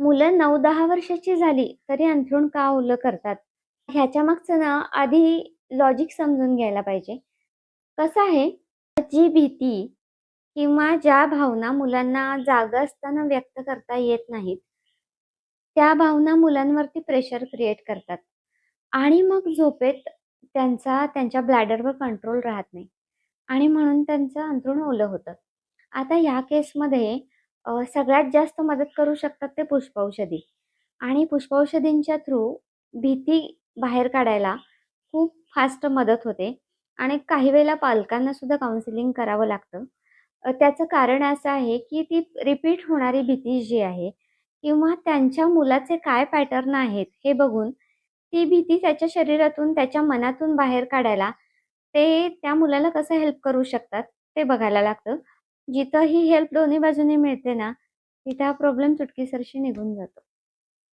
मुलं 9-10 वर्षाची झाली तरी अंथरूण का ओलं करतात? ह्याच्या मागचं ना आधी लॉजिक समजून घ्यायला पाहिजे. कसं आहे, जी भीती किंवा ज्या भावना मुलांना जागं असताना व्यक्त करता येत नाहीत, त्या भावना मुलांवरती प्रेशर क्रिएट करतात आणि मग झोपेत त्यांच्या ब्लॅडरवर कंट्रोल राहत नाही आणि म्हणून त्यांचं अंथरूण ओलं होतं. आता ह्या केसमध्ये सगळ्यात जास्त मदत करू शकतात ते पुष्पौषधी आणि पुष्पौषधींच्या थ्रू भीती बाहेर काढायला खूप फास्ट मदत होते आणि काही वेळेला पालकांना सुद्धा काउन्सिलिंग करावं लागतं. त्याचं कारण असं आहे, की ती रिपीट होणारी भीती जी आहे किंवा त्यांच्या मुलाचे काय पॅटर्न आहेत हे बघून ती भीती त्याच्या शरीरातून, त्याच्या मनातून बाहेर काढायला ते त्या मुलाला कसं हेल्प करू शकतात ते बघायला लागतं. जिथं ही हेल्प दोन्ही बाजूनी मिळते ना, तिथे हा प्रॉब्लेम चुटकीसरशी निघून जातो.